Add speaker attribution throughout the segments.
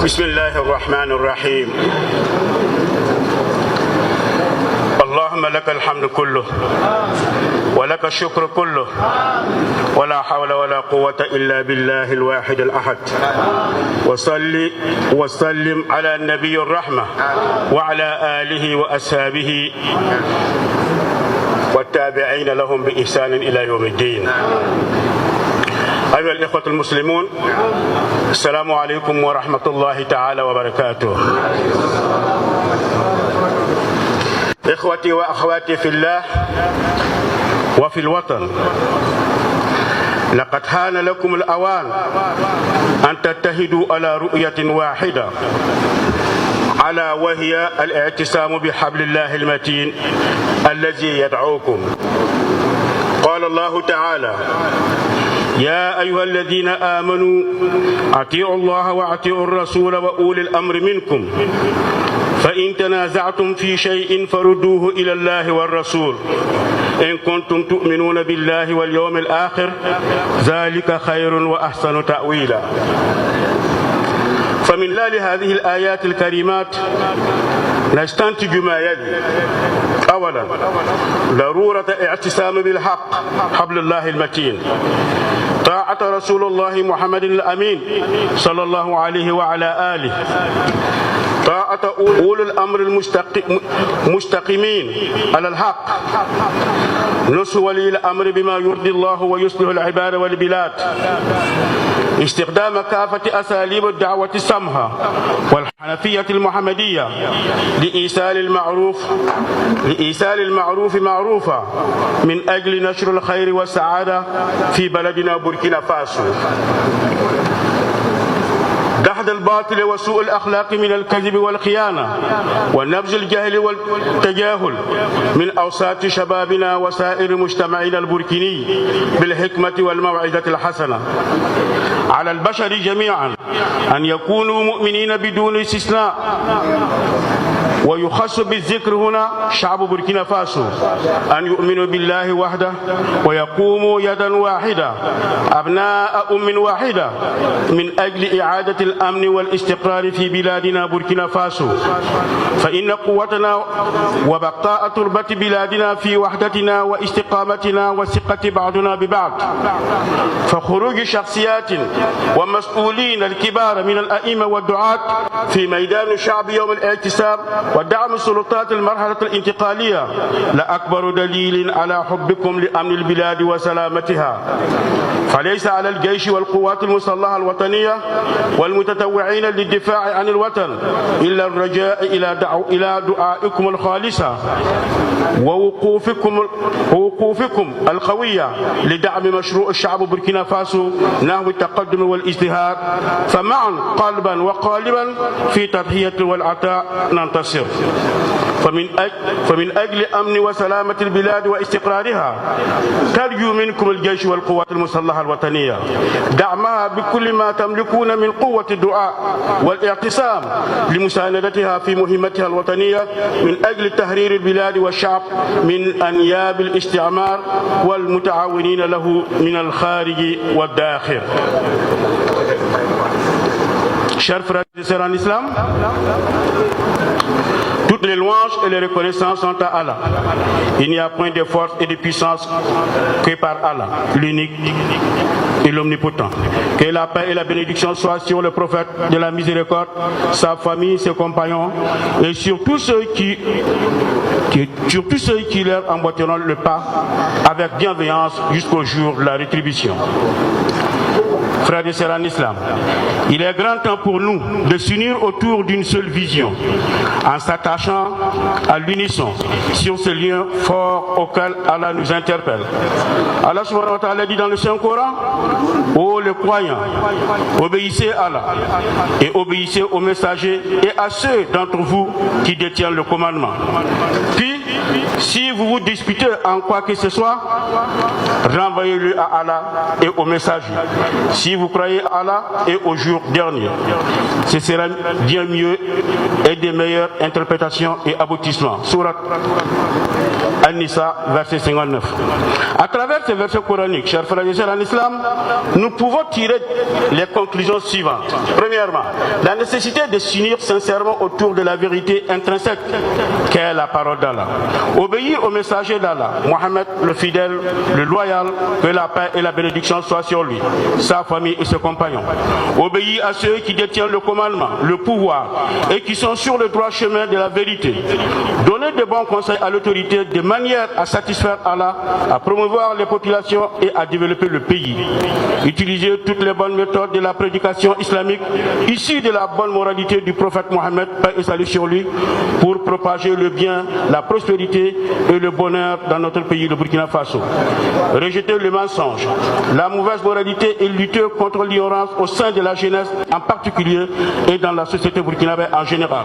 Speaker 1: بسم الله الرحمن الرحيم. اللهم لك الحمد كله ولك الشكر كله ولا حول ولا قوة إلا بالله الواحد الأحد. وصل وسلم على النبي الرحمة وعلى آله وأصحابه والتابعين لهم بإحسان إلى يوم الدين. أيها الإخوة المسلمون، السلام عليكم ورحمة الله تعالى وبركاته. إخوتي وأخواتي في الله وفي الوطن، لقد حان لكم الأوان أن تتحدوا على رؤية واحدة، ألا وهي الاعتصام بحبل الله المتين الذي يدعوكم. قال الله تعالى: يا أيها الذين آمنوا أطيعوا الله وأطيعوا الرسول وأولي الأمر منكم، فإن تنازعتم في شيء فردوه إلى الله والرسول إن كنتم تؤمنون بالله واليوم الآخر، ذلك خير وأحسن تأويلا. فمن خلال هذه الآيات الكريمات نستنتج ما يلي: أولا، ضرورة الاعتصام بالحق حبل الله المتين، طاعة رسول الله محمد الأمين صلى الله عليه وعلى آله، طاعة أولي الأمر المستقيمين على الحق، نصح ولي الأمر بما يرضي الله ويصلح العباد والبلاد، استخدام كافة أساليب الدعوة السمحة والحنفية المحمدية لإيصال المعروف معروفا من أجل نشر الخير والسعادة في بلدنا بوركينا فاسو، دحض الباطل وسوء الأخلاق من الكذب والخيانة ونبذ الجهل والتجاهل من أوساط شبابنا وسائر مجتمعنا البوركيني بالحكمة والموعظة الحسنة. على البشر جميعا أن يكونوا مؤمنين بدون استثناء، ويخص بالذكر هنا شعب بوركينا فاسو، أن يؤمنوا بالله وحده ويقوموا يدا واحدة أبناء أم واحدة من أجل إعادة الأمن والاستقرار في بلادنا بوركينا فاسو، فإن قوتنا وبقاء تربة بلادنا في وحدتنا واستقامتنا وثقة بعضنا ببعض. فخروج شخصيات ومسؤولين الكبار من الأئمة والدعاة في ميدان الشعب يوم الاعتصام ودعم سلطات المرحلة الانتقالية لأكبر دليل على حبكم لأمن البلاد وسلامتها. فليس على الجيش والقوات المسلحة الوطنية والمتطوعين للدفاع عن الوطن إلا الرجاء إلى دعائكم الخالصة ووقوفكم القوية لدعم مشروع الشعب بوركينا فاسو نحو التقدم والازدهار، فمعا قلبا وقالبا في تضحية والعطاء ننتصر. فمن أجل أمن وسلامة البلاد واستقرارها ترجو منكم الجيش والقوات المسلحة الوطنية دعمها بكل ما تملكون من قوة الدعاء والاعتصام لمساندتها في مهمتها الوطنية من أجل تحرير البلاد والشعب من أنياب الاستعمار والمتعاونين له من الخارج والداخل. Chers frères et sœurs en islam, toutes les louanges et les reconnaissances sont à Allah. Il n'y a point de force et de puissance que par Allah, l'unique et l'omnipotent. Que la paix et la bénédiction soient sur le prophète de la miséricorde, sa famille, ses compagnons et sur tous ceux qui leur emboîteront le pas avec bienveillance jusqu'au jour de la rétribution. Frères et sœurs en islam, il est grand temps pour nous de s'unir autour d'une seule vision, en s'attachant à l'unisson sur ce lien fort auquel Allah nous interpelle. Allah subhanahu wa ta'ala dit dans le Saint-Coran: ô les croyants, obéissez à Allah et obéissez aux messagers et à ceux d'entre vous qui détiennent le commandement. Puis, si vous vous disputez en quoi que ce soit, renvoyez-le à Allah et aux messagers. Si vous croyez à Allah et au jour dernier, ce sera bien mieux et de meilleures interprétations et aboutissements. Sourate An-Nisa, verset 59. À travers ces versets coraniques, chers frères et sœurs en islam, nous pouvons tirer les conclusions suivantes. Premièrement, la nécessité de s'unir sincèrement autour de la vérité intrinsèque qu'est la parole d'Allah. Obéir au messager d'Allah, Mohammed le fidèle, le loyal, que la paix et la bénédiction soient sur lui, sa famille et ses compagnons. Obéir à ceux qui détiennent le commandement, le pouvoir et qui sont sur le droit chemin de la vérité. Donner de bons conseils à l'autorité de manière à satisfaire Allah, à promouvoir les populations et à développer le pays. Utiliser toutes les bonnes méthodes de la prédication islamique issues de la bonne moralité du prophète Mohammed, paix et salut sur lui, pour propager le bien, la prospérité et le bonheur dans notre pays, le Burkina Faso. Rejeter le mensonge, la mauvaise moralité et lutter contre l'ignorance au sein de la jeunesse en particulier et dans la société burkinabé en général,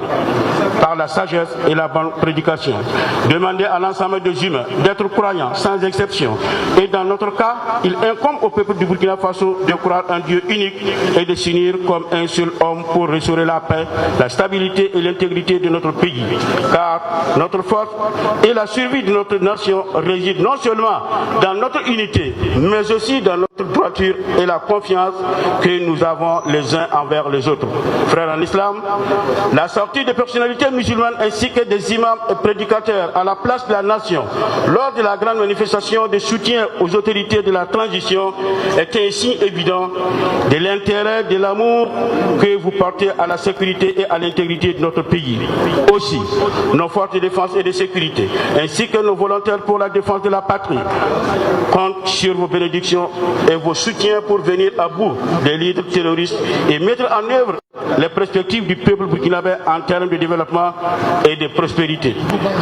Speaker 1: par la sagesse et la bonne prédication. Demander à l'ensemble des humains d'être croyants sans exception. Et dans notre cas, il incombe au peuple du Burkina Faso de croire un Dieu unique et de s'unir comme un seul homme pour restaurer la paix, la stabilité et l'intégrité de notre pays. Car notre force et la survie de notre nation résident non seulement dans notre unité, mais aussi dans notre droiture et la confiance que nous avons les uns envers les autres. Frères en islam, la sortie des personnalités musulmanes ainsi que des imams et prédicateurs à la place de la nation lors de la grande manifestation de soutien aux autorités de la transition est un signe évident de l'intérêt, de l'amour que vous portez à la sécurité et à l'intégrité de notre pays. Aussi, nos forces de défense et de sécurité, ainsi que nos volontaires pour la défense de la patrie, comptent sur vos bénédictions et vos soutiens pour venir à bout des leaders terroristes et mettre en œuvre les perspectives du peuple burkinabé en termes de développement et de prospérité.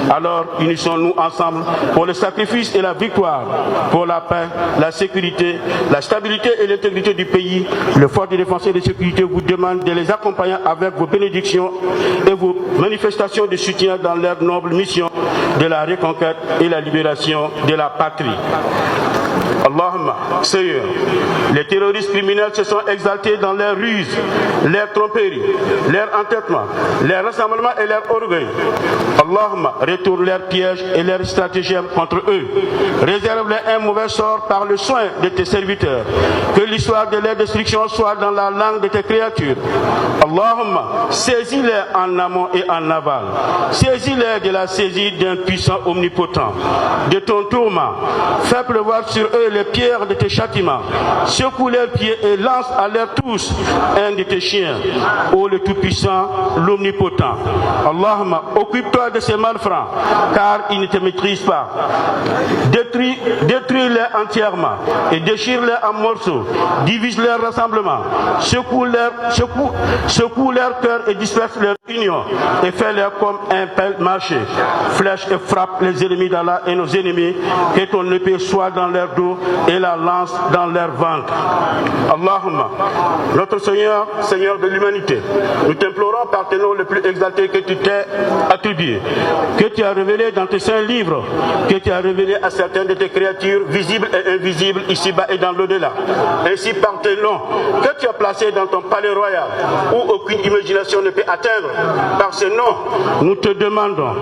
Speaker 1: Alors, unissons-nous ensemble pour le sacrifice et la victoire, pour la paix, la sécurité, la stabilité et l'intégrité du pays. Le force de défense et de sécurité vous demande de les accompagner avec vos bénédictions et vos manifestations de soutien dans leur noble mission de la reconquête et la libération de la patrie. Allahumma, Seigneur, les terroristes criminels se sont exaltés dans leurs ruses, leurs tromperies, leurs entêtements, leurs rassemblements et leurs orgueils. Allahumma, retourne leurs pièges et leurs stratagèmes contre eux. Réserve-les un mauvais sort par le soin de tes serviteurs. Que l'histoire de leur destruction soit dans la langue de tes créatures. Allahumma, saisis-les en amont et en aval. Saisis-les de la saisie d'un puissant omnipotent. De ton tourment, fais pleuvoir sur eux les pierres de tes châtiments. Secoue leurs pieds et lance à leur tous un de tes chiens. Ô le Tout-Puissant, l'Omnipotent. Allahumma, occupe-toi de ces malfrats, car ils ne te maîtrisent pas. Détruis-les entièrement et déchire-les en morceaux. Divise leur rassemblement. Secoue leur cœur et disperse leur union. Et fais-les comme un pelle marché. Flèche et frappe les ennemis d'Allah et nos ennemis. Que ton épée soit dans leur dos et la lance dans leur ventre. Allahumma, notre Seigneur, Seigneur de l'humanité, nous t'implorons par tes noms les plus exaltés que tu t'es attribués, que tu as révélé dans tes saints livres, que tu as révélé à certaines de tes créatures visibles et invisibles ici-bas et dans l'au-delà. Ainsi par tes noms que tu as placés dans ton palais royal, où aucune imagination ne peut atteindre. Par ces noms, nous te demandons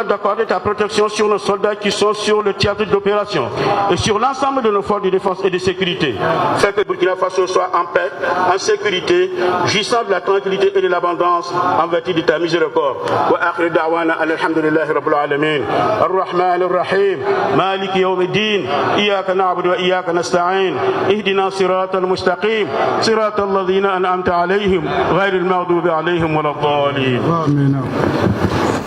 Speaker 1: d'accorder ta protection sur nos soldats qui sont sur le théâtre d'opération et sur l'ensemble de nos forces de défense et de sécurité. Fais que Burkina Faso soit en paix, en sécurité, jouissant de la tranquillité et de l'abondance en vertu de ta miséricorde. Wa akhir da'wana alhamdulillahi rabbil alamin. Ar-Rahman ar-Rahim. Maliki yawmiddin. Iyyaka na'budu wa iyyaka nasta'in. Ihdina siratal mustaqim. Siratal ladzina an'amta alayhim ghayril maghdubi alayhim waladdallin. Amin.